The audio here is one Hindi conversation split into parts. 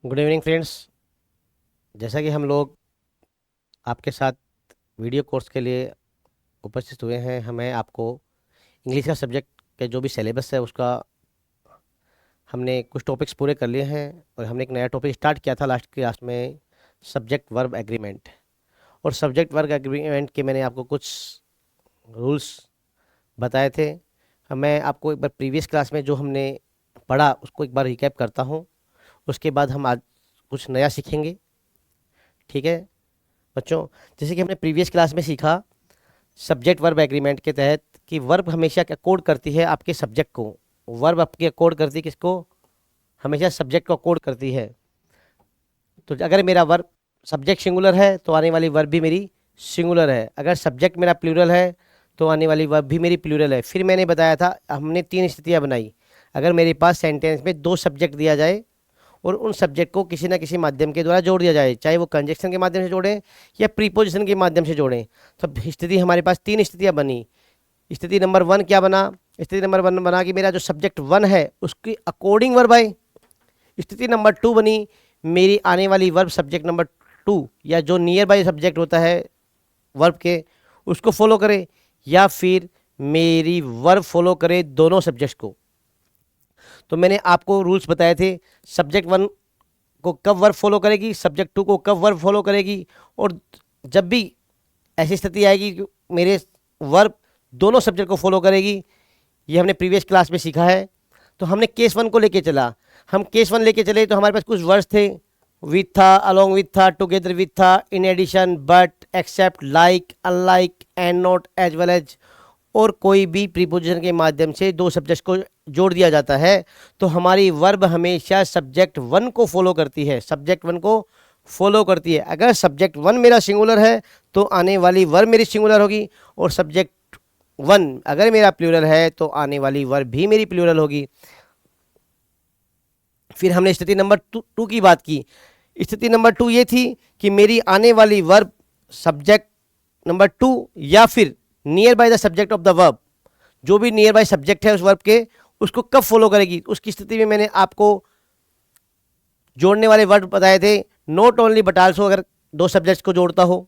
Good evening friends. जैसा कि हम लोग आपके साथ वीडियो कोर्स के लिए उपस्थित हुए हैं, हमें आपको इंग्लिश का सब्जेक्ट के जो भी सिलेबस है उसका हमने कुछ टॉपिक्स पूरे कर लिए हैं और हमने एक नया टॉपिक स्टार्ट किया था लास्ट क्लास में, सब्जेक्ट वर्ब एग्रीमेंट। और सब्जेक्ट वर्ब एग्रीमेंट के मैंने आपको कुछ रूल्स बताए थे। मैं आपको एक बार प्रीवियस क्लास में जो हमने पढ़ा उसको एक बार रिकैप करता हूँ। उसके बाद हम आज कुछ नया सीखेंगे। ठीक है बच्चों, जैसे कि हमने प्रीवियस क्लास में सीखा सब्जेक्ट वर्ब एग्रीमेंट के तहत कि वर्ब हमेशा अकोर्ड करती है आपके सब्जेक्ट को। वर्ब आपकी अकोर्ड करती है किसको? हमेशा सब्जेक्ट को अकोर्ड करती है। तो अगर मेरा वर्ब सब्जेक्ट सिंगुलर है तो आने वाली वर्ब भी मेरी सिंगुलर है। अगर सब्जेक्ट मेरा प्लूरल है तो आने वाली वर्ब भी मेरी प्लूरल है। फिर मैंने बताया था हमने तीन स्थितियाँ बनाई। अगर मेरे पास सेंटेंस में दो सब्जेक्ट दिया जाए और उन सब्जेक्ट को किसी ना किसी माध्यम के द्वारा जोड़ दिया जाए, चाहे वो कंजक्शन के माध्यम से जोड़ें या प्रीपोजिशन के माध्यम से जोड़ें, तो स्थिति हमारे पास तीन स्थितियाँ बनी। स्थिति नंबर वन क्या बना? स्थिति नंबर वन बना कि मेरा जो सब्जेक्ट वन है उसकी अकॉर्डिंग वर्ब आए। स्थिति नंबर टू बनी मेरी आने वाली वर्ब सब्जेक्ट नंबर टू या जो नियर बाई सब्जेक्ट होता है वर्ब के उसको फॉलो करे, या फिर मेरी वर्ब फॉलो करे दोनों सब्जेक्ट्स को। तो मैंने आपको रूल्स बताए थे, सब्जेक्ट वन को कब वर्ब फॉलो करेगी, सब्जेक्ट टू को कब वर्ब फॉलो करेगी, और जब भी ऐसी स्थिति आएगी कि मेरे वर्ब दोनों सब्जेक्ट को फॉलो करेगी। ये हमने प्रीवियस क्लास में सीखा है। तो हमने केस वन को लेके चला। हम केस वन लेके चले तो हमारे पास कुछ वर्ड्स थे, विथ था, अलोंग विथ था, टुगेदर विथ था, in addition, but, except, like, unlike, and not, as well as. और कोई भी प्रीपोजिशन के माध्यम से दो सब्जेक्ट को जोड़ दिया जाता है तो हमारी वर्ब हमेशा सब्जेक्ट वन को फॉलो करती है, सब्जेक्ट वन को फॉलो करती है। अगर सब्जेक्ट वन मेरा सिंगुलर है तो आने वाली वर्ब मेरी सिंगुलर होगी, और सब्जेक्ट वन अगर मेरा प्लूरल है तो आने वाली वर्ब भी मेरी प्लूरल होगी। फिर हमने स्थिति नंबर टू की बात की। स्थिति नंबर टू ये थी कि मेरी आने वाली वर्ब सब्जेक्ट नंबर टू या फिर near by the subject of the verb, जो भी नियर बाय सब्जेक्ट है उस वर्ब के, उसको कब फॉलो करेगी। उसकी स्थिति में मैंने आपको जोड़ने वाले वर्ड बताए थे, नॉट ओनली बट आल्सो अगर दो सब्जेक्ट्स को जोड़ता हो,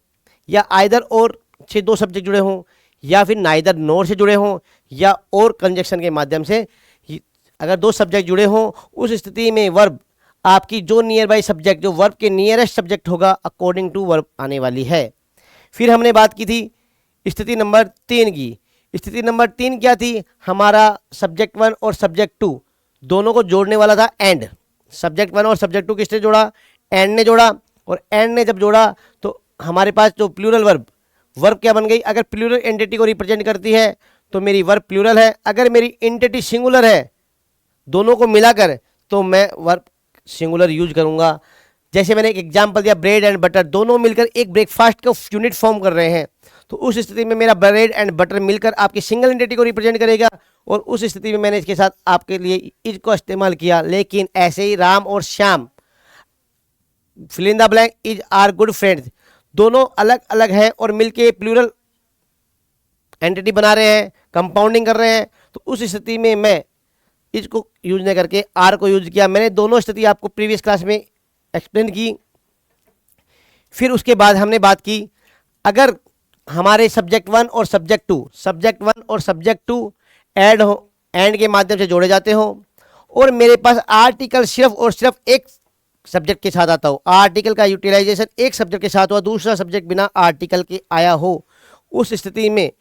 या आइदर और से दो सब्जेक्ट जुड़े हों, या फिर नाइदर नोर से जुड़े हों, या और कंजक्शन के माध्यम से अगर दो सब्जेक्ट जुड़े हों, उस स्थिति में वर्ब आपकी जो नियर बाई सब्जेक्ट, जो वर्ब के नियरेस्ट सब्जेक्ट होगा अकॉर्डिंग टू वर्ब आने वाली है। फिर हमने बात की थी स्थिति नंबर तीन की। स्थिति नंबर तीन क्या थी? हमारा सब्जेक्ट वन और सब्जेक्ट टू दोनों को जोड़ने वाला था एंड। सब्जेक्ट वन और सब्जेक्ट टू किसने जोड़ा? एंड ने जोड़ा। और एंड ने जब जोड़ा तो हमारे पास जो प्लूरल वर्ब, वर्ब क्या बन गई? अगर प्लूरल एंटिटी को रिप्रेजेंट करती है तो मेरी वर्ब प्लूरल है। अगर मेरी एंटिटी सिंगुलर है दोनों को मिलाकर तो मैं वर्ब सिंगुलर यूज करूंगा। जैसे मैंने एक एग्जांपल दिया, ब्रेड एंड बटर दोनों मिलकर एक ब्रेकफास्ट का यूनिट फॉर्म कर रहे हैं, तो उस स्थिति में मेरा ब्रेड एंड बटर मिलकर आपकी सिंगल एंटिटी को रिप्रेजेंट करेगा। और उस स्थिति में मैंने इसके साथ आपके लिए इज को इस्तेमाल किया। लेकिन ऐसे ही राम और Shyam, fill in the blank, is are good friends, दोनों अलग अलग हैं और मिलके प्लूरल एंटिटी बना रहे हैं, कंपाउंडिंग कर रहे हैं। तो उस स्थिति में मैं इज को यूज नहीं करके आर को यूज किया। मैंने दोनों स्थिति आपको प्रीवियस क्लास में एक्सप्लेन की। फिर उसके बाद हमने बात की, अगर हमारे सब्जेक्ट वन और सब्जेक्ट टू एंड के माध्यम से जोड़े जाते हो, और मेरे पास आर्टिकल सिर्फ और सिर्फ एक सब्जेक्ट के साथ आता हो, आर्टिकल का यूटिलाइजेशन एक सब्जेक्ट के साथ हुआ, दूसरा सब्जेक्ट बिना आर्टिकल के आया हो, उस स्थिति में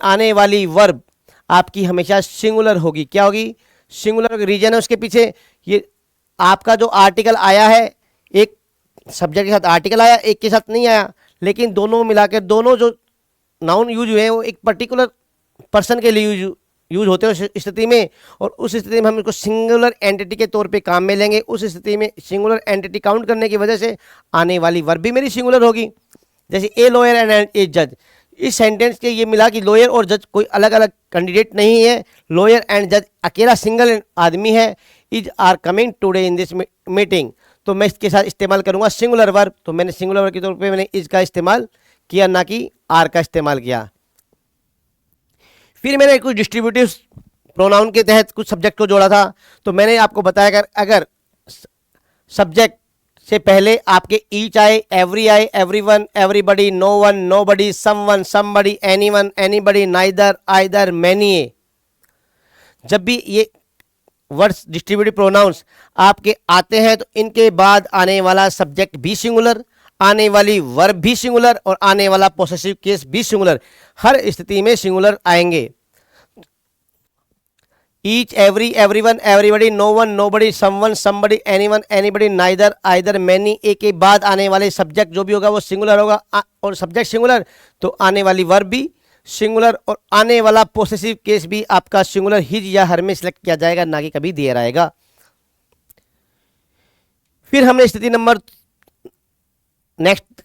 आने वाली वर्ब आपकी हमेशा सिंगुलर होगी। क्या होगी? सिंगुलर। रीजन है उसके पीछे, ये आपका जो आर्टिकल आया है, एक सब्जेक्ट के साथ आर्टिकल आया, एक के साथ नहीं आया, लेकिन दोनों मिलाकर दोनों जो नाउन यूज हुए हैं वो एक पर्टिकुलर पर्सन के लिए यूज होते हैं उस स्थिति में। और उस स्थिति में हम इसको सिंगुलर एंटिटी के तौर पे काम में लेंगे। उस स्थिति में सिंगुलर एंटिटी काउंट करने की वजह से आने वाली वर्ब भी मेरी सिंगुलर होगी। जैसे ए लॉयर एंड ए जज, इस सेंटेंस के ये मिला कि लॉयर और जज कोई अलग अलग कैंडिडेट नहीं है, लॉयर एंड जज अकेला सिंगल आदमी है। Is are coming today in this meeting, तो मैं इसके साथ इस्तेमाल करूंगा सिंगुलर वर्ब। तो मैंने सिंगुलर वर्ब के तौर पे मैंने इज का इस्तेमाल किया, ना कि आर का इस्तेमाल किया। फिर मैंने कुछ डिस्ट्रीब्यूटिव प्रोनाउन के तहत कुछ सब्जेक्ट को जोड़ा था। तो मैंने आपको बताया अगर सब्जेक्ट से पहले आपके ईच आए, एवरी आए, everyone, everybody, no one, nobody, someone, somebody, anyone, anybody, neither, either, many. जब भी ये वर्ड्स डिस्ट्रीब्यूटिव प्रोनाउंस आपके आते हैं तो इनके बाद आने वाला सब्जेक्ट भी सिंगुलर, आने वाली वर्ब भी सिंगुलर और आने वाला पोसेसिव केस भी सिंगुलर, हर स्थिति में सिंगुलर आएंगे। Each, every, everyone, everybody, no one, nobody, someone, somebody, anyone, anybody, neither, either, many, a के बाद आने वाले सब्जेक्ट जो भी होगा वो सिंगुलर होगा और सब्जेक्ट सिंगुलर तो आने वाली वर्ब भी सिंगुलर और आने वाला पोसेसिव केस भी आपका सिंगुलर हिज या हर में सिलेक्ट किया जाएगा, ना कि कभी देयर आएगा। फिर हमने स्थिति नंबर नेक्स्ट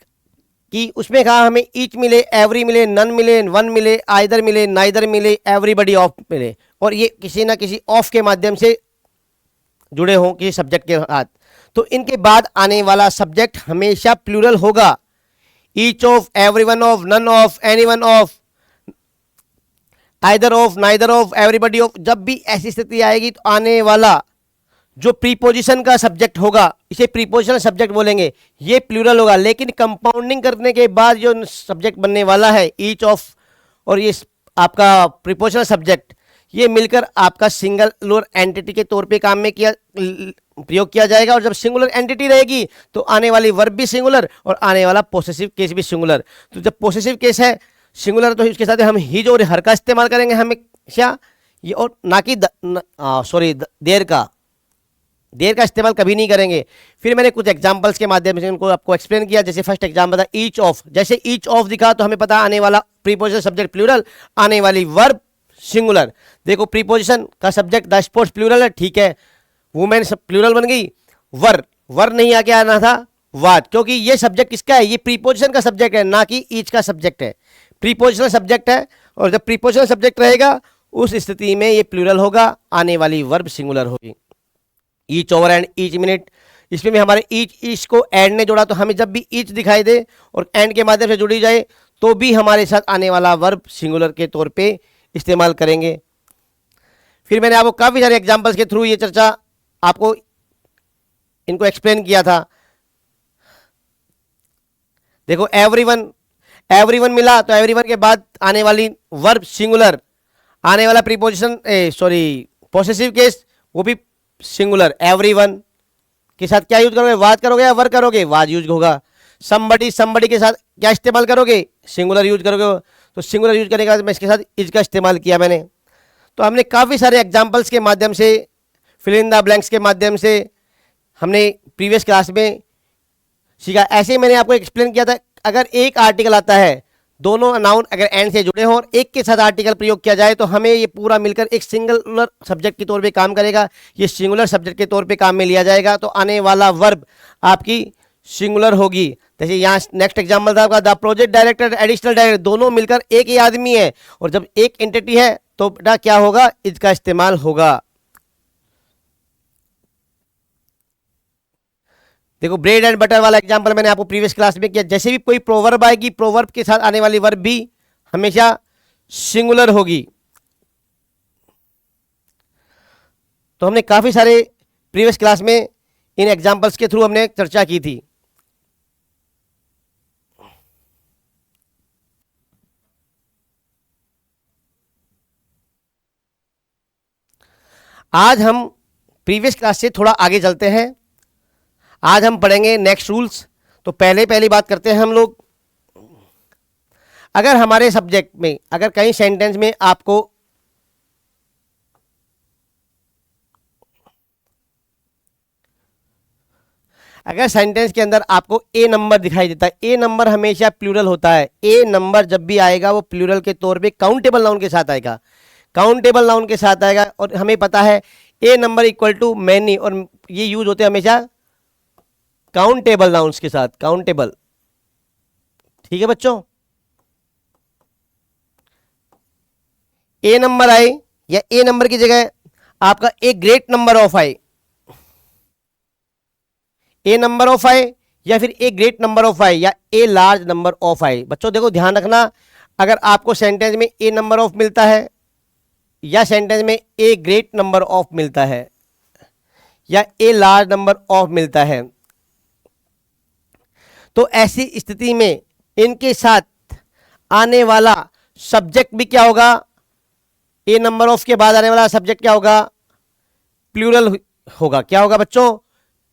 की, उसमें कहा हमें ईच मिले, एवरी मिले, नन मिले, वन मिले, आइदर मिले, नाइदर मिले, एवरीबडी ऑफ मिले और ये किसी ना किसी ऑफ के माध्यम से जुड़े हों किसी सब्जेक्ट के साथ, तो इनके बाद आने वाला सब्जेक्ट हमेशा प्लूरल होगा। Each of, everyone of, none of, anyone of, either of, neither of, everybody of. जब भी ऐसी स्थिति आएगी तो आने वाला जो प्रीपोजिशन का सब्जेक्ट होगा इसे प्रीपोजिशनल सब्जेक्ट बोलेंगे, ये प्लूरल होगा। लेकिन कंपाउंडिंग करने के बाद जो सब्जेक्ट बनने वाला है ईच ऑफ और ये आपका प्रीपोजिशनल सब्जेक्ट, ये मिलकर आपका सिंगुलर एंटिटी के तौर पे काम में प्रयोग किया जाएगा। और जब सिंगुलर एंटिटी रहेगी तो आने वाली वर्ब भी सिंगुलर और आने वाला पोसेसिव केस भी सिंगुलर। तो जब पोसेसिव केस है सिंगुलर तो इसके साथ हम हिज और हर का इस्तेमाल करेंगे हमेशा, ये और ना कि देर का इस्तेमाल कभी नहीं करेंगे। फिर मैंने कुछ एग्जांपल्स के माध्यम से उनको आपको एक्सप्लेन किया। जैसे फर्स्ट एग्जांपल था ईच ऑफ, जैसे ईच ऑफ दिखा तो हमें पता आने वाला प्रीपोजिशन सब्जेक्ट प्लूरल, आने वाली वर्ब सिंगुलर। देखो प्रीपोजिशन का सब्जेक्ट द स्पोर्ट्स प्लूरल है, ठीक है, वुमेन प्लूरल बन गई। वर नहीं आके आना था वाट, क्योंकि ये सब्जेक्ट किसका है, ये प्रीपोजिशन का सब्जेक्ट है, ना कि ईच का सब्जेक्ट है, प्रीपोजिशनल सब्जेक्ट है। और जब प्रीपोजिशनल सब्जेक्ट रहेगा उस स्थिति में ये प्लूरल होगा, आने वाली वर्ब सिंगुलर होगी। Each over and each minute, इसमें भी हमारे ईच को एंड ने जोड़ा तो हमें जब भी ईच दिखाई दे और एंड के माध्यम से जुड़ी जाए तो भी हमारे साथ आने वाला वर्ब सिंगुलर के तौर पे इस्तेमाल करेंगे। फिर मैंने आपको काफ़ी सारे एग्जांपल्स के थ्रू ये चर्चा आपको इनको एक्सप्लेन किया था। देखो एवरीवन मिला तो एवरीवन के बाद आने वाली वर्ब सिंगुलर, आने वाला प्रीपोजिशन पोसेसिव केस वो भी सिंगुलर। एवरीवन के साथ क्या यूज करोगे, वाज करोगे या वर करोगे, वाज यूज होगा। समबडी के साथ क्या इस्तेमाल करोगे, सिंगुलर यूज करोगे। तो सिंगुलर यूज करने के बाद मैं इसके साथ इज का इस्तेमाल किया मैंने। तो हमने काफ़ी सारे एग्जांपल्स के माध्यम से, फिल इन द ब्लैंक्स के माध्यम से हमने प्रीवियस क्लास में सीखा। ऐसे ही मैंने आपको एक्सप्लेन किया था, अगर एक आर्टिकल आता है, दोनों नाउन अगर एंड से जुड़े हों और एक के साथ आर्टिकल प्रयोग किया जाए तो हमें ये पूरा मिलकर एक सिंगुलर सब्जेक्ट के तौर पे काम करेगा, ये सिंगुलर सब्जेक्ट के तौर पे काम में लिया जाएगा। तो आने वाला वर्ब आपकी सिंगुलर होगी। जैसे यहाँ नेक्स्ट एग्जाम्पल था आपका, the project director, additional director, दोनों मिलकर एक ही आदमी है और जब एक एंटिटी है तो बेटा क्या होगा, इसका इस्तेमाल होगा। देखो ब्रेड एंड बटर वाला एग्जांपल मैंने आपको प्रीवियस क्लास में किया। जैसे भी कोई प्रोवर्ब आएगी, प्रोवर्ब के साथ आने वाली वर्ब भी हमेशा सिंगुलर होगी। तो हमने काफी सारे प्रीवियस क्लास में इन एग्जांपल्स के थ्रू हमने चर्चा की थी। आज हम प्रीवियस क्लास से थोड़ा आगे चलते हैं। आज हम पढ़ेंगे नेक्स्ट रूल्स। तो पहली बात करते हैं हम लोग, अगर हमारे सब्जेक्ट में अगर कहीं सेंटेंस में आपको अगर सेंटेंस के अंदर आपको ए नंबर दिखाई देता है, ए नंबर हमेशा प्लूरल होता है। ए नंबर जब भी आएगा वो प्लूरल के तौर पे काउंटेबल नाउन के साथ आएगा, काउंटेबल नाउन के साथ आएगा। और हमें पता है ए नंबर इक्वल टू मैनी, और ये यूज होते हैं हमेशा काउंटेबल नाउन्स के साथ, काउंटेबल। ठीक है बच्चों, ए नंबर आए या ए नंबर की जगह आपका ए ग्रेट नंबर ऑफ आए, ए नंबर ऑफ आए या फिर ए ग्रेट नंबर ऑफ आए या ए लार्ज नंबर ऑफ आए। बच्चों देखो ध्यान रखना, अगर आपको सेंटेंस में ए नंबर ऑफ मिलता है या सेंटेंस में ए ग्रेट नंबर ऑफ मिलता है या ए लार्ज नंबर ऑफ मिलता है, तो ऐसी स्थिति में इनके साथ आने वाला सब्जेक्ट भी क्या होगा, ए नंबर ऑफ के बाद आने वाला सब्जेक्ट क्या होगा, प्लूरल होगा। क्या होगा बच्चों,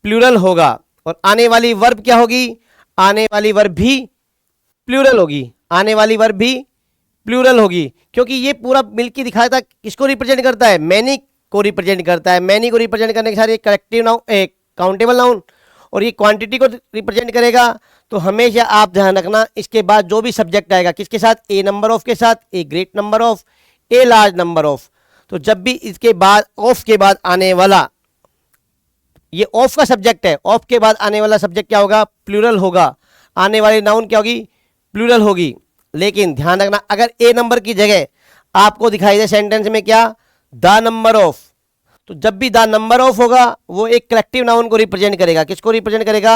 प्लूरल होगा। और आने वाली वर्ब क्या होगी, आने वाली वर्ब भी प्लूरल होगी, आने वाली वर्ब भी प्लूरल होगी, क्योंकि ये पूरा मिलकर दिखाया था किसको रिप्रेजेंट करता है, मैनी को रिप्रेजेंट करता है। मैनी को रिप्रेजेंट करने के साथ ये कलेक्टिव नाउन, एक काउंटेबल नाउन, और ये क्वांटिटी को रिप्रेजेंट करेगा। तो हमेशा आप ध्यान रखना, इसके बाद जो भी सब्जेक्ट आएगा किसके साथ, ए नंबर ऑफ के साथ, ए great number of, a large number of. तो जब भी इसके बाद ऑफ के बाद आने वाला, ये ऑफ का सब्जेक्ट है, ऑफ के बाद आने वाला सब्जेक्ट क्या होगा, प्लूरल होगा। आने वाली नाउन क्या होगी, प्लूरल होगी। लेकिन ध्यान रखना, अगर ए नंबर की जगह आपको दिखाई दे सेंटेंस में क्या, द नंबर ऑफ, तो जब भी द नंबर ऑफ होगा वो एक कलेक्टिव नाउन को रिप्रेजेंट करेगा। किसको रिप्रेजेंट करेगा,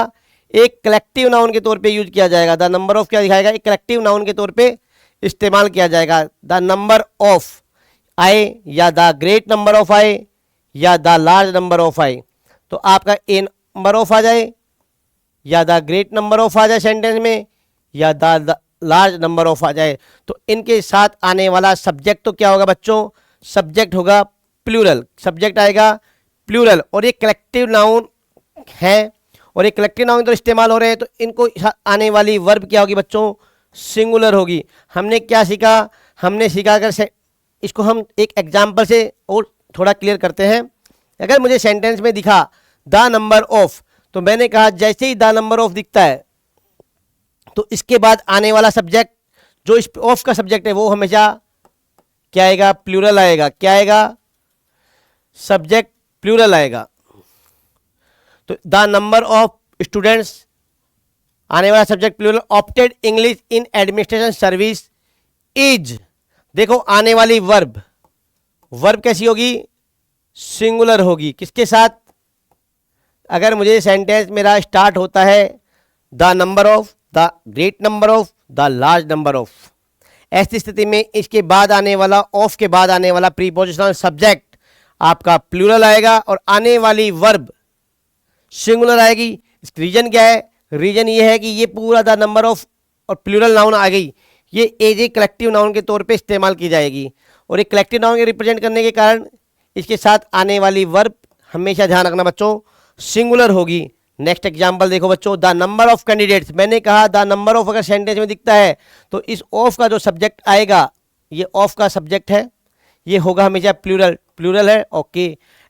एक कलेक्टिव नाउन के तौर पे यूज किया जाएगा। द नंबर ऑफ क्या दिखाएगा, एक कलेक्टिव नाउन के तौर पे इस्तेमाल किया जाएगा। द नंबर ऑफ आए, या द ग्रेट नंबर ऑफ आए, या द लार्ज नंबर ऑफ आए, तो आपका ए नंबर ऑफ आ जाए, या द ग्रेट नंबर ऑफ आ जाए सेंटेंस में, या द लार्ज नंबर ऑफ आ जाए, तो इनके साथ आने वाला सब्जेक्ट तो क्या होगा बच्चों, सब्जेक्ट होगा प्लूरल, सब्जेक्ट आएगा प्लूरल। और ये कलेक्टिव नाउन है, और ये कलेक्टिव नाउन तो इस्तेमाल हो रहे हैं, तो इनको आने वाली वर्ब क्या होगी बच्चों, सिंगुलर होगी। हमने क्या सीखा, हमने सीखा, अगर इसको हम एक एग्जाम्पल से और थोड़ा क्लियर करते हैं। अगर मुझे सेंटेंस में दिखा द नंबर ऑफ, तो मैंने कहा जैसे ही द नंबर ऑफ दिखता है तो इसके बाद आने वाला सब्जेक्ट जो इस ऑफ का सब्जेक्ट है वो हमेशा क्या आएगा, प्लूरल आएगा। क्या आएगा, सब्जेक्ट प्लूरल आएगा। तो द नंबर ऑफ स्टूडेंट्स, आने वाला subject plural, opted English in administration service is, देखो आने वाली वर्ब, वर्ब कैसी होगी, सिंगुलर होगी। किसके साथ, अगर मुझे सेंटेंस मेरा स्टार्ट होता है the number of, the great number of, the large number of, ऐसी स्थिति में इसके बाद आने वाला, ऑफ के बाद आने वाला प्रीपोजिशनल सब्जेक्ट आपका प्लूरल आएगा और आने वाली वर्ब सिंगुलर आएगी। इसका रीजन क्या है, रीजन ये है कि ये पूरा द नंबर ऑफ और प्लूरल नाउन आ गई, ये एज ए कलेक्टिव नाउन के तौर पे इस्तेमाल की जाएगी। और एक कलेक्टिव नाउन के रिप्रेजेंट करने के कारण इसके साथ आने वाली वर्ब हमेशा ध्यान रखना बच्चों, सिंगुलर होगी। नेक्स्ट एग्जांपल देखो बच्चों, द नंबर ऑफ कैंडिडेट्स, मैंने कहा द नंबर ऑफ अगर सेंटेंस में दिखता है तो इस ऑफ का जो सब्जेक्ट आएगा, ये ऑफ का सब्जेक्ट है, ये होगा हमेशा प्लूरल, प्लूरल है। Okay,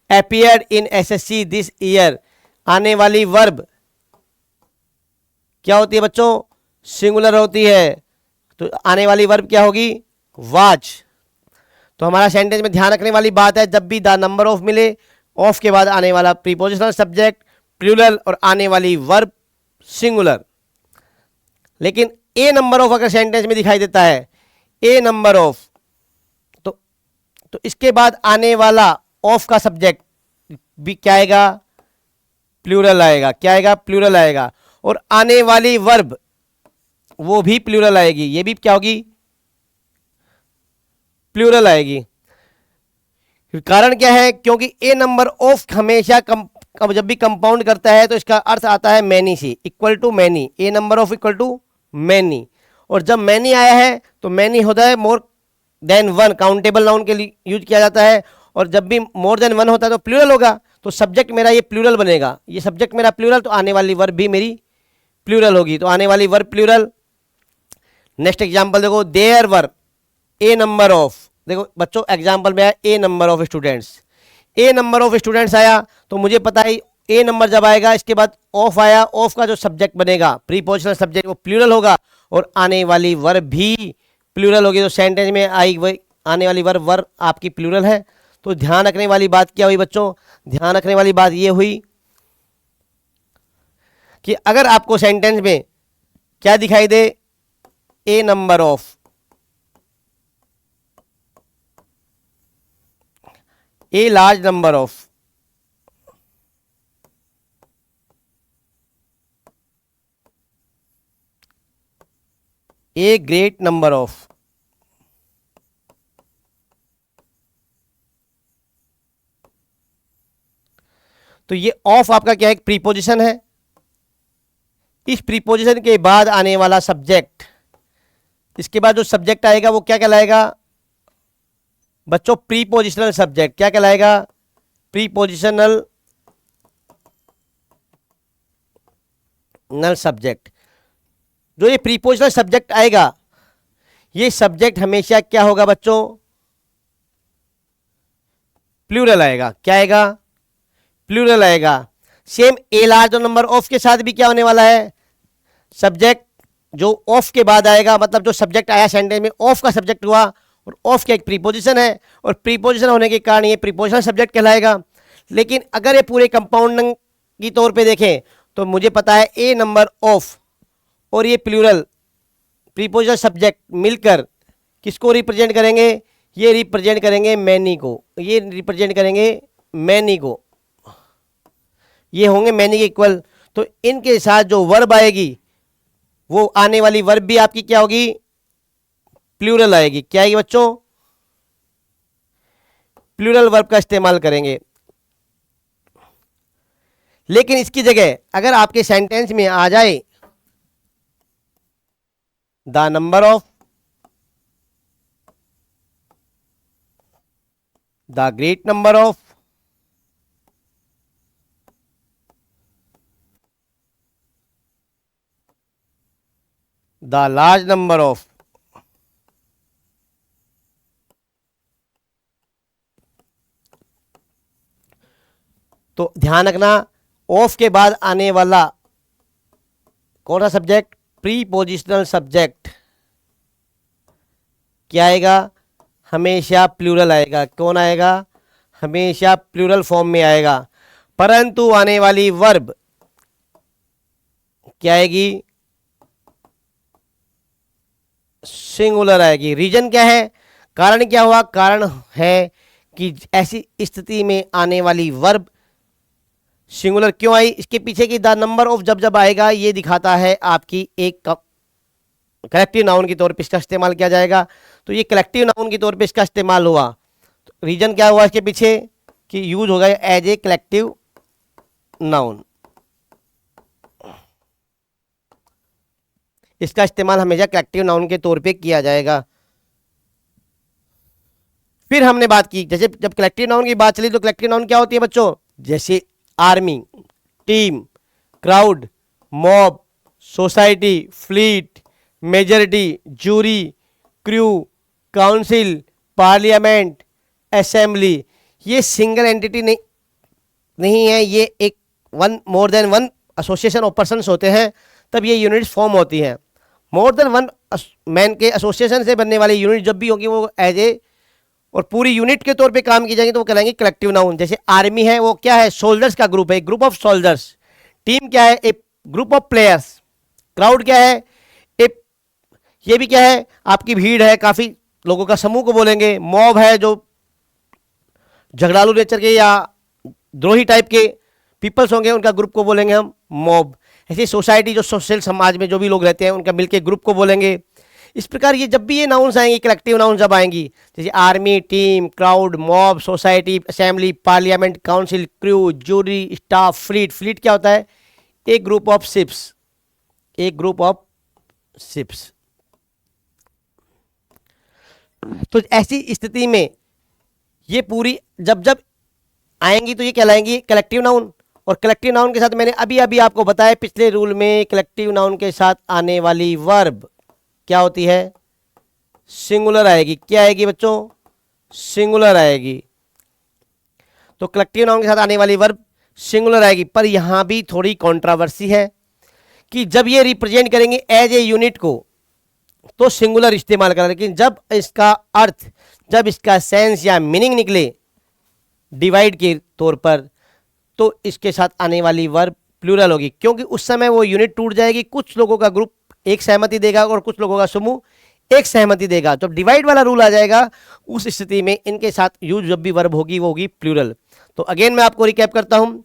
appeared in SSC this year, आने वाली वर्ब क्या होती है बच्चों, सिंगुलर होती है। तो आने वाली वर्ब क्या होगी, वाज। तो हमारा सेंटेंस में ध्यान रखने वाली बात है, जब भी द नंबर ऑफ मिले, ऑफ के बाद आने वाला प्रीपोजिशनल सब्जेक्ट प्लूरल और आने वाली वर्ब सिंगुलर। लेकिन ए नंबर ऑफ अगर सेंटेंस में दिखाई देता है, ए नंबर ऑफ, तो इसके बाद आने वाला ऑफ का सब्जेक्ट भी क्या आएगा, प्लूरल आएगा। क्या आएगा, प्लूरल आएगा। और आने वाली वर्ब वो भी प्लूरल आएगी, ये भी क्या होगी, प्लूरल आएगी। कारण क्या है, क्योंकि ए नंबर ऑफ हमेशा जब भी कंपाउंड करता है तो इसका अर्थ आता है मैनी से, equal to many, a number of equal to many. और जब मैनी आया है तो मैनी होता है more than one, countable noun के लिए यूज किया जाता है। और जब भी मोर देन वन होता है तो प्लूरल होगा, तो सब्जेक्ट मेरा ये प्लूरल बनेगा, ये सब्जेक्ट मेरा प्लूरल, तो आने वाली वर्ब भी मेरी प्लूरल होगी। तो आने वाली वर्ब प्लूरल। नेक्स्ट एग्जाम्पल देखो, there were a number of, देखो बच्चों एग्जाम्पल में आया a number of students, a number of students आया तो मुझे पता है ए नंबर जब आएगा इसके बाद ऑफ आया, ऑफ का जो सब्जेक्ट बनेगा प्रीपोजिशनल सब्जेक्ट वो प्लूरल होगा और आने वाली वर्ब भी प्लूरल होगी। तो सेंटेंस में आई वही आने वाली वर्ब आपकी प्लूरल है। तो ध्यान रखने वाली बात क्या हुई बच्चों, ध्यान रखने वाली बात ये हुई कि अगर आपको सेंटेंस में क्या दिखाई दे, a number of, a large number of, a great number of, तो ये ऑफ आपका क्या है, एक प्रीपोजिशन है, इस प्रीपोजिशन के बाद आने वाला सब्जेक्ट, इसके बाद जो सब्जेक्ट आएगा वो क्या कहलाएगा बच्चों? Prepositional subject. क्या कहलाएगा? प्रीपोजिशनल नल सब्जेक्ट। जो ये प्रीपोजिशनल सब्जेक्ट आएगा, ये सब्जेक्ट हमेशा क्या होगा बच्चों? प्लूरल आएगा। क्या आएगा? प्लूरल आएगा। Same A large number of के साथ भी क्या होने वाला है? सब्जेक्ट जो ऑफ के बाद आएगा, मतलब जो सब्जेक्ट आया सेंटेंस में ऑफ का सब्जेक्ट हुआ, और ऑफ का एक प्रीपोजिशन है, और प्रीपोजिशन होने के कारण ये प्रीपोजिशनल सब्जेक्ट कहलाएगा। लेकिन अगर ये पूरे कंपाउंड की तौर पे देखें तो मुझे पता है ए नंबर ऑफ और ये प्लूरल प्रीपोजिशनल सब्जेक्ट मिलकर किसको रिप्रेजेंट करेंगे? ये रिप्रेजेंट करेंगे मैनी को, ये रिप्रेजेंट करेंगे मैनी को, ये होंगे मैनी के इक्वल। तो इनके साथ जो वर्ब आएगी वो आने वाली वर्ब भी आपकी क्या होगी? प्लूरल आएगी। क्या आएगी बच्चों? प्लूरल वर्ब का इस्तेमाल करेंगे। लेकिन इसकी जगह अगर आपके सेंटेंस में आ जाए the number of, the great number of, the large number of, तो ध्यान रखना ऑफ के बाद आने वाला कौन सा सब्जेक्ट? प्रीपोजिशनल सब्जेक्ट क्या आएगा? हमेशा प्लूरल आएगा। कौन आएगा? हमेशा प्लूरल फॉर्म में आएगा। परंतु आने वाली वर्ब क्या आएगी? सिंगुलर आएगी। रीजन क्या है? कारण क्या हुआ? कारण है कि ऐसी स्थिति में आने वाली वर्ब सिंगुलर क्यों आई? इसके पीछे की द नंबर ऑफ जब जब आएगा ये दिखाता है आपकी एक कलेक्टिव नाउन के तौर पे इसका इस्तेमाल किया जाएगा। तो ये कलेक्टिव नाउन के तौर पे इसका इस्तेमाल हुआ। तो रीजन क्या हुआ इसके पीछे? कि यूज होगा एज ए कलेक्टिव नाउन। इसका इस्तेमाल हमेशा कलेक्टिव नाउन के तौर पे किया जाएगा। फिर हमने बात की, जैसे जब कलेक्टिव नाउन की बात चली तो कलेक्टिव नाउन क्या होती है बच्चों? जैसे army, team, crowd, mob, society, fleet, majority, jury, crew, council, parliament, assembly. ये सिंगल एंटिटी नहीं है, ये एक more than one association of persons होते हैं, तब ये यूनिट्स फॉर्म होती हैं। मोर देन वन मैन के एसोसिएशन से बनने वाली यूनिट जब भी होगी वो एज ए और पूरी यूनिट के तौर पे काम की जाएगी तो वो कहलाएंगे कलेक्टिव नाउन। जैसे आर्मी है वो क्या है? सोल्जर्स का ग्रुप है, ग्रुप ऑफ सोल्जर्स। टीम क्या है? ए ग्रुप ऑफ प्लेयर्स। क्राउड क्या है? ये भी क्या है? आपकी भीड़ है, काफी लोगों का समूह को बोलेंगे। मॉब है जो झगड़ालू नेचर के या द्रोही टाइप के पीपल्स होंगे, उनका ग्रुप को बोलेंगे हम मॉब। ऐसे सोसाइटी जो सोशल समाज में जो भी लोग रहते हैं उनका मिलके ग्रुप को बोलेंगे। इस प्रकार ये जब भी ये नाउन्स आएंगे, कलेक्टिव नाउन जब आएंगी, जैसे army, team, crowd, mob, society, assembly, parliament, council, crew, jury, staff, fleet. Fleet क्या होता है? एक ग्रुप ऑफ शिप्स, एक ग्रुप ऑफ शिप्स। तो ऐसी स्थिति में ये पूरी जब जब आएंगी तो ये कहलाएंगी कलेक्टिव नाउन। और कलेक्टिव नाउन के साथ मैंने अभी अभी आपको बताया पिछले रूल में, कलेक्टिव नाउन के साथ आने वाली वर्ब क्या होती है? सिंगुलर आएगी। क्या आएगी बच्चों? सिंगुलर आएगी। तो कलेक्टिव नाउन के साथ आने वाली वर्ब सिंगुलर आएगी। पर यहां भी थोड़ी कंट्रोवर्सी है कि जब ये रिप्रेजेंट करेंगे एज ए यूनिट को तो सिंगुलर इस्तेमाल करें, लेकिन जब इसका अर्थ, जब इसका सेंस या मीनिंग निकले डिवाइड के तौर पर तो इसके साथ आने वाली वर्ब प्लूरल होगी, क्योंकि उस समय वो यूनिट टूट जाएगी। कुछ लोगों का ग्रुप एक सहमति देगा और कुछ लोगों का समूह एक सहमति देगा। जब डिवाइड वाला रूल आ जाएगा उस स्थिति में इनके साथ यूज जब भी वर्ब होगी वो होगी प्लूरल। तो अगेन मैं आपको रिकैप करता हूं,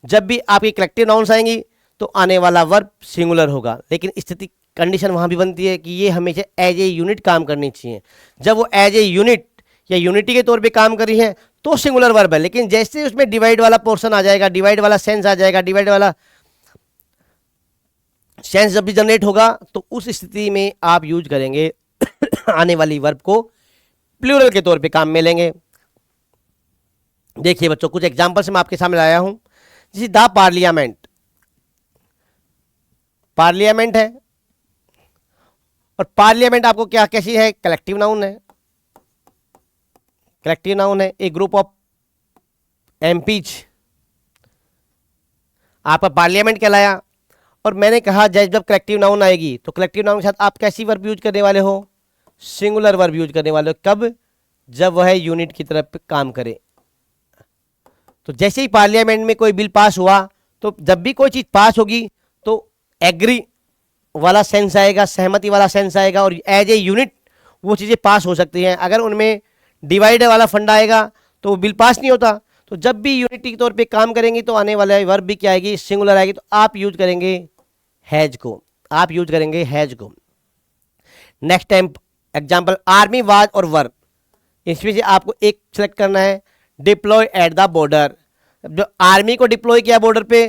जब भी आपकी कलेक्टिव नाउन्स आएंगी तो आने वाला वर्ब सिंगुलर होगा, लेकिन स्थिति कंडीशन वहां भी बनती है कि ये हमेशा एज ए यूनिट काम करनी चाहिए। जब वो एज ए यूनिट या यूनिटी के तौर पे काम कर रही है तो सिंगुलर वर्ब है, लेकिन जैसे उसमें डिवाइड वाला पोर्शन आ जाएगा, डिवाइड वाला सेंस आ जाएगा, डिवाइड वाला सेंस जब भी जनरेट होगा तो उस स्थिति में आप यूज करेंगे आने वाली वर्ब को प्लूरल के तौर पे काम में लेंगे। देखिए बच्चों, कुछ एग्जांपल्स मैं आपके सामने लाया हूं। जैसे द पार्लियामेंट, पार्लियामेंट है, और पार्लियामेंट आपको क्या कैसी है, कलेक्टिव नाउन है, कलेक्टिव नाउन है। ए ग्रुप ऑफ एमपीज आपका पार्लियामेंट कहलाया। और मैंने कहा जब कलेक्टिव नाउन आएगी तो कलेक्टिव नाउन के साथ आप कैसी वर्ब यूज करने वाले हो, सिंगुलर वर्ब यूज करने वाले हो। कब, जब वह यूनिट की तरफ काम करे। तो जैसे ही पार्लियामेंट में कोई बिल पास हुआ, तो जब भी कोई चीज पास होगी तो एग्री वाला सेंस आएगा, सहमति वाला सेंस आएगा, और एज ए यूनिट वो चीज़ें पास हो सकती हैं। अगर उनमें डिवाइड वाला फंडा आएगा तो वो बिल पास नहीं होता। तो जब भी यूनिटी के तौर पे काम करेंगे तो आने वाला वर्ब भी क्या आएगी, सिंगुलर आएगी। तो आप यूज करेंगे हैज को, आप यूज करेंगे हैज को। Next time example, army was और वर्ब, इसमें से आपको एक सेलेक्ट करना है। डिप्लॉय एट द बॉर्डर, जो आर्मी को डिप्लॉय किया बॉर्डर पे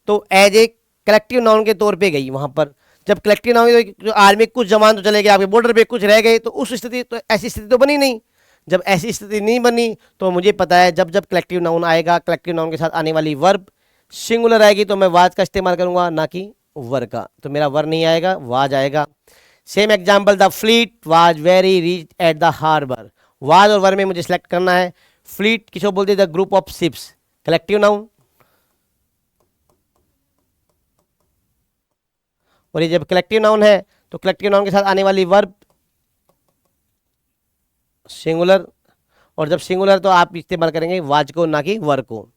तो एज ए कलेक्टिव नाउन के तौर पे गई वहां पर। जब कलेक्टिव नाउन तो आर्मी कुछ जवान तो चले गए, आपके बॉर्डर पे कुछ रह गए, तो उस स्थिति, तो ऐसी स्थिति तो बनी नहीं। जब ऐसी स्थिति नहीं बनी तो मुझे पता है जब जब कलेक्टिव नाउन आएगा, कलेक्टिव नाउन के साथ आने वाली वर्ब सिंगुलर आएगी तो मैं वाज का इस्तेमाल करूंगा, ना कि वर का। तो मेरा वर नहीं आएगा, वाज आएगा। Same example, the fleet was very rich at the harbour. Was और वर में मुझे सेलेक्ट करना है। फ्लीट किसको बोलते हैं, the group of ships, collective noun. और ये जब कलेक्टिव नाउन है तो कलेक्टिव नाउन के साथ आने वाली वर्ब सिंगुलर, और जब सिंगुलर तो आप इस्तेमाल करेंगे वाज को, ना कि वर को।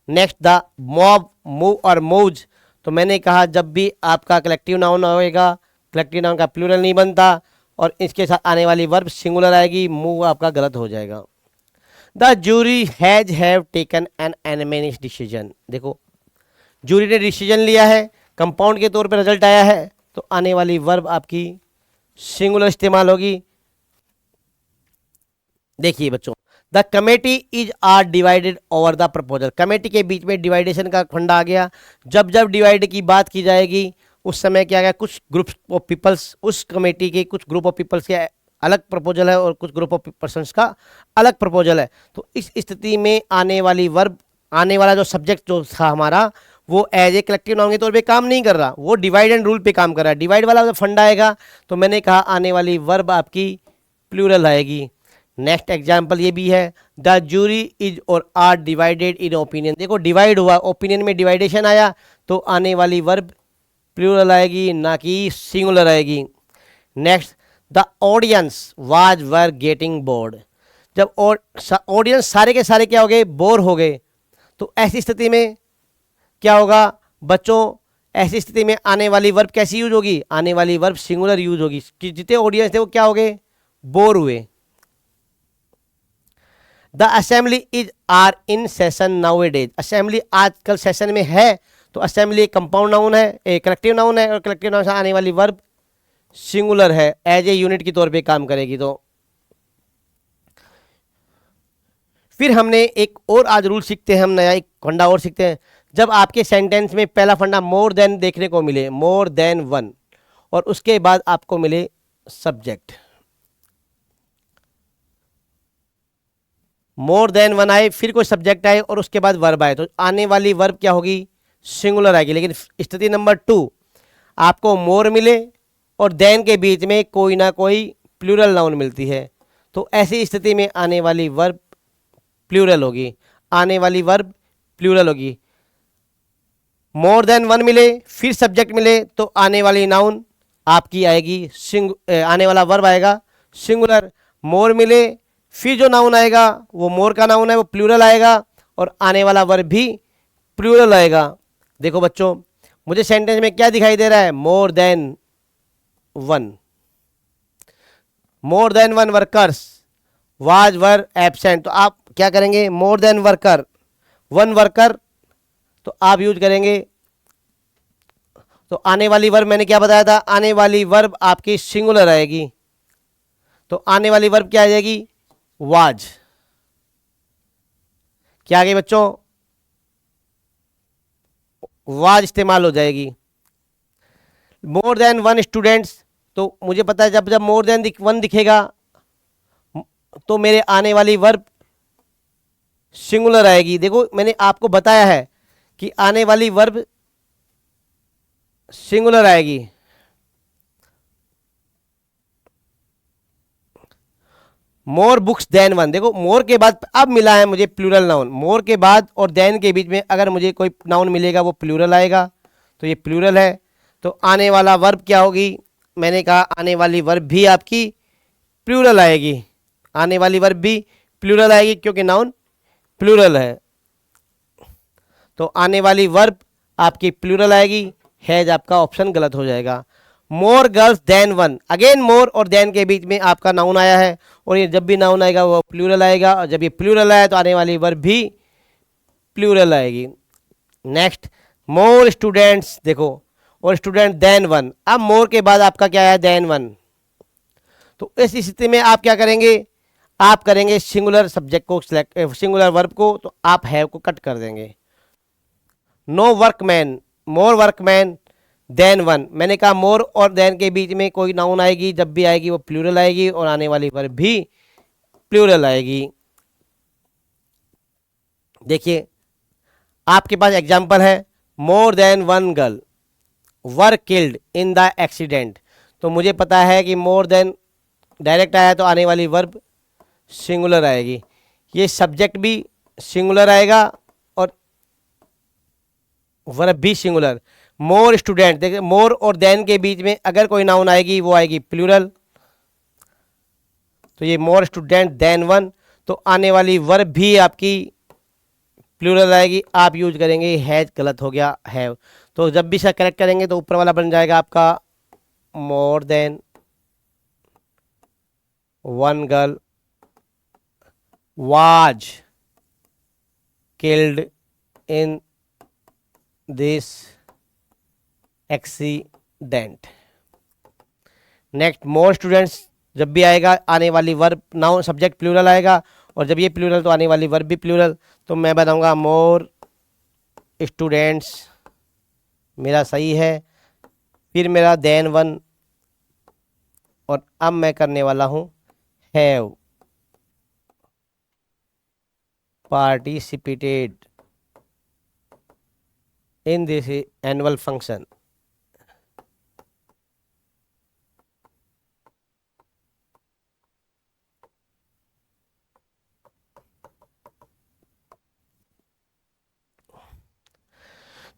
नेक्स्ट, द मॉब, मूव और मौज। तो मैंने कहा जब भी आपका कलेक्टिव नाउन होएगा, कलेक्टिव नाउन का प्लूरल नहीं बनता, और इसके साथ आने वाली वर्ब सिंगुलर आएगी, मूव आपका गलत हो जाएगा। The jury has have taken an unanimous decision. देखो, जूरी ने डिसीजन लिया है, कंपाउंड के तौर पर रिजल्ट आया है, तो आने वाली वर्ब आपकी सिंगुलर इस्तेमाल होगी। देखिए बच्चों, the committee is are divided over the proposal. Committee के बीच में डिवाइडेशन का फंडा आ गया। जब जब डिवाइड की बात की जाएगी उस समय क्या गया, कुछ ग्रुप ऑफ पीपल्स, उस कमेटी के कुछ ग्रुप ऑफ पीपल्स के अलग प्रपोजल है और कुछ ग्रुप ऑफ पर्सन्स का अलग प्रपोजल है। तो इस स्थिति में आने वाली वर्ब, आने वाला जो सब्जेक्ट जो था हमारा, वो एज ए कलेक्टिव नाउन के तौर पे काम नहीं कर रहा, वो डिवाइड एंड रूल पे काम कर रहा है। डिवाइड वाला जब फंडा आएगा तो मैंने कहा आने वाली वर्ब आपकी प्लूरल आएगी। नेक्स्ट एग्जाम्पल ये भी है, द जूरी इज और आर डिवाइडेड इन ओपिनियन। देखो, डिवाइड हुआ, ओपिनियन में डिवाइडेशन आया, तो आने वाली वर्ब प्लूरल आएगी, ना कि सिंगुलर आएगी। Next, the audience was were getting bored. जब ऑडियंस सारे के सारे क्या हो गए, बोर हो गए, तो ऐसी स्थिति में क्या होगा बच्चों, ऐसी स्थिति में आने वाली वर्ब कैसी यूज होगी, आने वाली वर्ब सिंगुलर यूज होगी कि जितने ऑडियंस थे वो क्या हो गए, बोर हुए। The assembly is are in session nowadays. Assembly आजकल सेशन में है, तो असेंबली एक कंपाउंड नाउन है, एक कलेक्टिव नाउन है, और कलेक्टिव नाउन से आने वाली वर्ब सिंगुलर है, एज ए यूनिट के तौर पे काम करेगी। तो फिर हमने एक और आज रूल सीखते हैं, हम नया एक फंडा और सीखते हैं। जब आपके सेंटेंस में पहला फंडा मोर देन देखने को मिले, मोर देन वन, और उसके बाद आपको मिले सब्जेक्ट, मोर देन वन आए, फिर कोई सब्जेक्ट आए और उसके बाद वर्ब आए, तो आने वाली वर्ब क्या होगी, सिंगुलर आएगी। लेकिन स्थिति नंबर 2, आपको मोर मिले और देन के बीच में कोई ना कोई प्लूरल नाउन मिलती है, तो ऐसी स्थिति में आने वाली वर्ब प्लूरल होगी, आने वाली वर्ब प्लूरल होगी। मोर देन वन मिले फिर सब्जेक्ट मिले तो आने वाली नाउन आपकी आएगी आने वाला वर्ब आएगा सिंगुलर। मोर मिले फिर जो नाउन आएगा वो मोर का नाउन है, वो प्लूरल आएगा, और आने वाला वर्ब भी प्लूरल आएगा। देखो बच्चों, मुझे सेंटेंस में क्या दिखाई दे रहा है, more than one, more than one workers was were absent. तो आप क्या करेंगे, more than worker, one worker, तो आप यूज करेंगे। तो आने वाली वर्ब मैंने क्या बताया था, आने वाली वर्ब आपकी सिंगुलर आएगी, तो आने वाली वर्ब क्या आ जाएगी, वाज। क्या आ गई बच्चों, वाज इस्तेमाल हो जाएगी। मोर देन वन स्टूडेंट्स, तो मुझे पता है जब जब मोर देन वन दिखेगा तो मेरे आने वाली वर्ब सिंगुलर आएगी। देखो मैंने आपको बताया है कि आने वाली वर्ब सिंगुलर आएगी। मोर बुक्स देन वन, देखो मोर के बाद अब मिला है मुझे प्लूरल नाउन, मोर के बाद और देन के बीच में अगर मुझे कोई नाउन मिलेगा वो प्लूरल आएगा, तो ये प्लूरल है। तो आने वाला वर्ब क्या होगी, मैंने कहा आने वाली वर्ब भी आपकी प्लूरल आएगी, आने वाली वर्ब भी प्लूरल आएगी क्योंकि नाउन प्लूरल है। तो आने वाली वर्ब आपकी प्लूरल आएगी, हैज आपका ऑप्शन गलत हो जाएगा। More girls than one, again more और देन के बीच में आपका नाउन आया है, और ये जब भी नाउन आएगा वो प्लूरल आएगा, और जब ये प्लूरल आया तो आने वाली वर्ब भी प्लूरल आएगी। नेक्स्ट, मोर स्टूडेंट्स, देखो और स्टूडेंट देन वन, अब मोर के बाद आपका क्या है देन वन, तो इस स्थिति में आप क्या करेंगे, आप करेंगे सिंगुलर सब्जेक्ट को सिलेक्ट, सिंगुलर वर्ब को, तो आप हैव को कट कर देंगे। नो वर्कमैन, मोर वर्कमैन देन वन, मैंने कहा मोर और देन के बीच में कोई नाउन आएगी, जब भी आएगी वो प्लूरल आएगी और आने वाली वर्ब भी प्लूरल आएगी। देखिए आपके पास एग्जांपल है, more than one girl were killed in the accident, तो मुझे पता है कि मोर देन डायरेक्ट आया तो आने वाली वर्ब सिंगुलर आएगी, ये सब्जेक्ट भी सिंगुलर आएगा और वर्ब भी सिंगुलर। मोर स्टूडेंट, देखिए मोर और देन के बीच में अगर कोई नाउन आएगी वो आएगी प्लूरल, तो ये मोर स्टूडेंट देन वन, तो आने वाली वर्ब भी आपकी प्लूरल आएगी, आप यूज करेंगे हैज, गलत हो गया हैव। तो जब भी इसका करेक्ट करेंगे तो ऊपर वाला बन जाएगा आपका मोर than one girl was killed in this accident. Next, more students जब भी आएगा आने वाली वर्ब नाउन सब्जेक्ट प्लूरल आएगा, और जब ये प्लूरल तो आने वाली वर्ब भी प्लूरल, तो मैं बताऊंगा मोर स्टूडेंट्स, मेरा सही है। फिर मेरा देन वन, और अब मैं करने वाला हूं have participated in this annual function।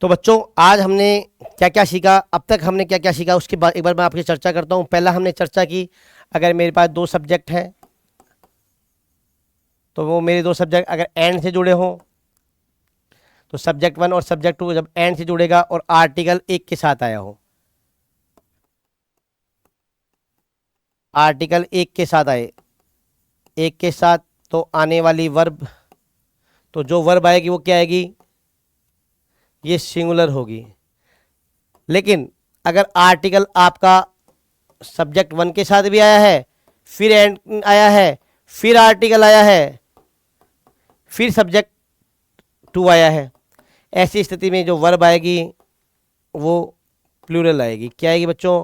तो बच्चों आज हमने क्या क्या सीखा, अब तक हमने क्या क्या सीखा उसके बाद एक बार मैं आपकी चर्चा करता हूं। पहला हमने चर्चा की, अगर मेरे पास दो सब्जेक्ट हैं तो वो मेरे दो सब्जेक्ट अगर एंड से जुड़े हों, तो सब्जेक्ट वन और सब्जेक्ट टू जब एंड से जुड़ेगा और आर्टिकल एक के साथ आया हो, आर्टिकल एक के साथ आए, एक के साथ, तो आने वाली वर्ब, तो जो वर्ब आएगी वो क्या आएगी, ये सिंगुलर होगी। लेकिन अगर आर्टिकल आपका सब्जेक्ट वन के साथ भी आया है, फिर एंड आया है, फिर आर्टिकल आया है, फिर सब्जेक्ट टू आया है, ऐसी स्थिति में जो वर्ब आएगी वो प्लूरल आएगी। क्या आएगी बच्चों,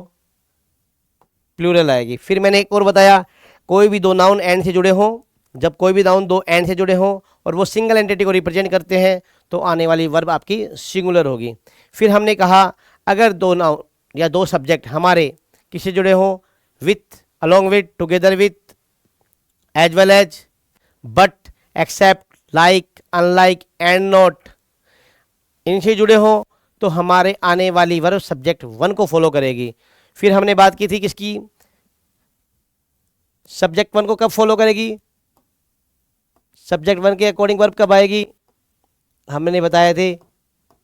प्लूरल आएगी। फिर मैंने एक और बताया, कोई भी दो नाउन एंड से जुड़े हों, जब कोई भी नाउन दो एंड से जुड़े हों और वो सिंगल एंटिटी को रिप्रेजेंट करते हैं तो आने वाली वर्ब आपकी सिंगुलर होगी। फिर हमने कहा अगर दो नाउन या दो सब्जेक्ट हमारे किससे जुड़े हों, with, along with, together with, as well as, but, except, like, unlike, and not, इनसे जुड़े हों तो हमारे आने वाली वर्ब सब्जेक्ट वन को फॉलो करेगी। फिर हमने बात की थी किसकी, सब्जेक्ट वन को कब फॉलो करेगी, सब्जेक्ट वन के अकॉर्डिंग वर्ब कब आएगी, हमने बताए थे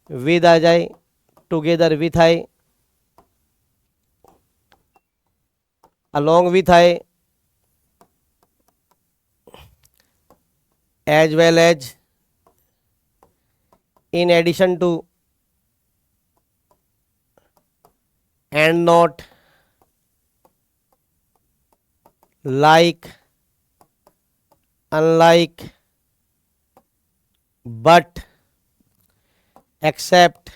विद आ जाए, टुगेदर विथ आए, अलोंग विथ आए, as well as, in addition to, and not, like, unlike, but, except,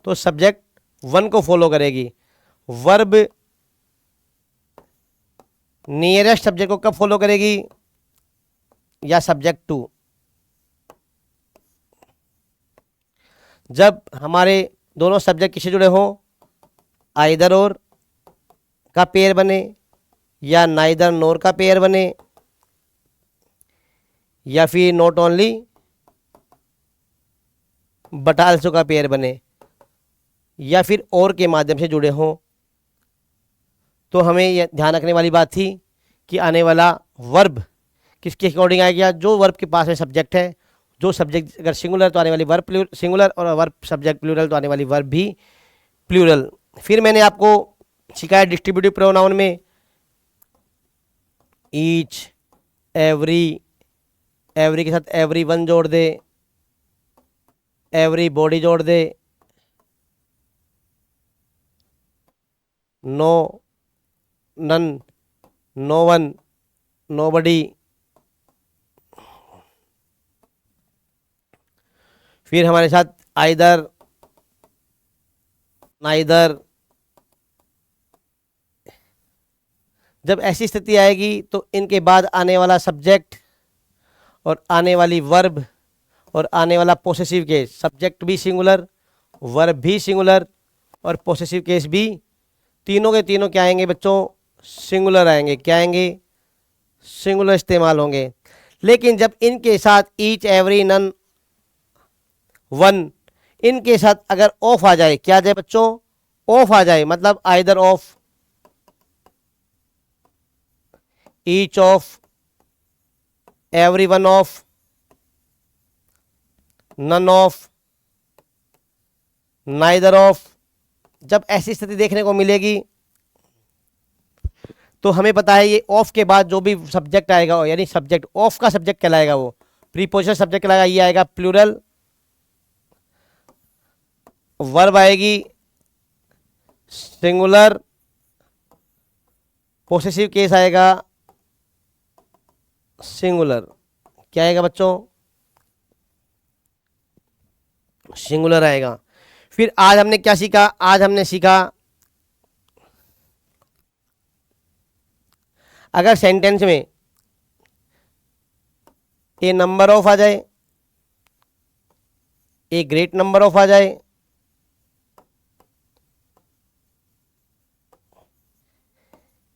तो सब्जेक्ट वन को फॉलो करेगी। वर्ब नियरेस्ट सब्जेक्ट को कब फॉलो करेगी, या सब्जेक्ट टू। जब हमारे दोनों सब्जेक्ट किससे जुड़े हों, आइदर और का पेयर बने, या नाइदर नोर का पेयर बने, या फिर नॉट ओनली बट आल्सो का पेयर बने, या फिर और के माध्यम से जुड़े हों। तो हमें यह ध्यान रखने वाली बात थी कि आने वाला वर्ब किसके अकॉर्डिंग आएगा, जो वर्ब के पास में सब्जेक्ट है, जो सब्जेक्ट अगर सिंगुलर तो आने वाली वर्ब सिंगुलर, और वर्ब सब्जेक्ट प्लूरल तो आने वाली वर्ब भी प्लूरल। फिर मैंने आपको सिखाया डिस्ट्रीब्यूटिव प्रोनाउन में ईच, एवरी, एवरी के साथ एवरी वन जोड़ दे, एवरी बॉडी जोड़ दे, no, none, no one, nobody. फिर हमारे साथ आइदर, नाइदर। जब ऐसी स्थिति आएगी तो इनके बाद आने वाला सब्जेक्ट और आने वाली वर्ब और आने वाला पोसेसिव केस, सब्जेक्ट भी सिंगुलर, वर्ब भी सिंगुलर और पोसेसिव केस भी, तीनों के तीनों क्या आएंगे बच्चों, सिंगुलर आएंगे। क्या आएंगे, सिंगुलर इस्तेमाल होंगे। लेकिन जब इनके साथ ईच, एवरी, नन, वन, इनके साथ अगर ऑफ आ जाए, क्या आ जाए बच्चों, ऑफ आ जाए, मतलब either of, each of, every one of, none of, neither of. जब ऐसी स्थिति देखने को मिलेगी तो हमें पता है ये ऑफ के बाद जो भी सब्जेक्ट आएगा, यानी सब्जेक्ट ऑफ का सब्जेक्ट कहलाएगा, वो प्रीपोजिशन सब्जेक्ट कहलाएगा, ये आएगा प्लूरल, वर्ब आएगी सिंगुलर, पोसेसिव केस आएगा सिंगुलर। क्या आएगा बच्चों, सिंगुलर आएगा। फिर आज हमने क्या सीखा, आज हमने सीखा अगर सेंटेंस में ए नंबर ऑफ आ जाए, ए ग्रेट नंबर ऑफ आ जाए,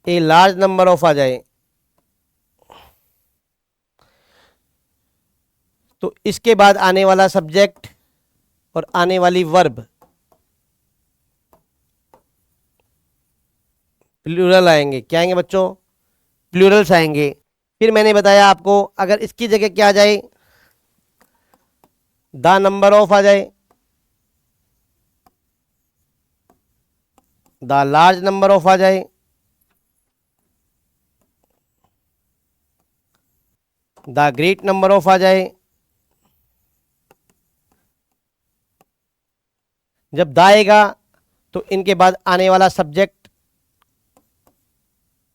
ए लार्ज नंबर ऑफ आ जाए, तो इसके बाद आने वाला सब्जेक्ट और आने वाली वर्ब प्लूरल आएंगे। क्या आएंगे बच्चों, प्लूरल्स आएंगे। फिर मैंने बताया आपको अगर इसकी जगह क्या आ जाए, द नंबर ऑफ आ जाए, द लार्ज नंबर ऑफ आ जाए, द ग्रेट नंबर ऑफ आ जाए। जब द आएगा तो इनके बाद आने वाला सब्जेक्ट,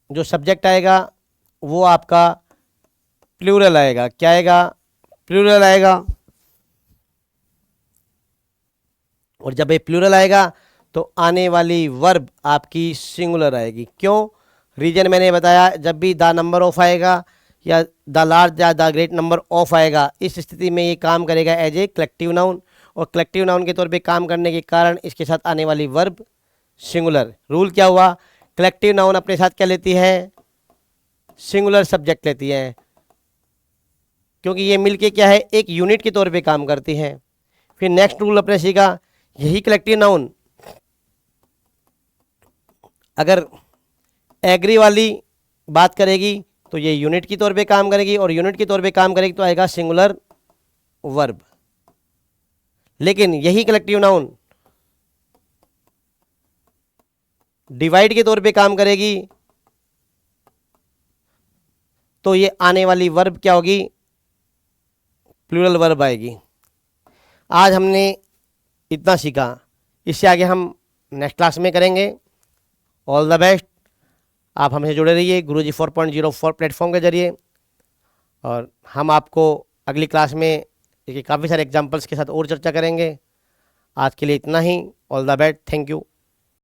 जो सब्जेक्ट आएगा वो आपका प्लूरल आएगा। क्या आएगा, प्लूरल आएगा। और जब ये प्लूरल आएगा तो आने वाली वर्ब आपकी सिंगुलर आएगी। क्यों, रीजन मैंने बताया, जब भी द नंबर ऑफ आएगा या द लार्ज या द ग्रेट नंबर ऑफ आएगा, इस स्थिति में ये काम करेगा एज ए कलेक्टिव नाउन, और कलेक्टिव नाउन के तौर पे काम करने के कारण इसके साथ आने वाली वर्ब सिंगुलर। रूल क्या हुआ, कलेक्टिव नाउन अपने साथ क्या लेती है, सिंगुलर सब्जेक्ट लेती है, क्योंकि ये मिलके क्या है, एक यूनिट के तौर पे काम करती हैं। फिर नेक्स्ट रूल अपने सीखा, यही कलेक्टिव नाउन अगर एग्री वाली बात करेगी तो ये यूनिट की तौर पे काम करेगी, और यूनिट के तौर पे काम करेगी तो आएगा सिंगुलर वर्ब। लेकिन यही कलेक्टिव नाउन डिवाइड के तौर पे काम करेगी तो ये आने वाली वर्ब क्या होगी, प्लूरल वर्ब आएगी। आज हमने इतना सीखा, इससे आगे हम नेक्स्ट क्लास में करेंगे। All the best. आप हमसे जुड़े रहिए गुरुजी 4.04 प्लेटफॉर्म के जरिए, और हम आपको अगली क्लास में काफ़ी सारे एग्जाम्पल्स के साथ और चर्चा करेंगे। आज के लिए इतना ही। All the best, thank you.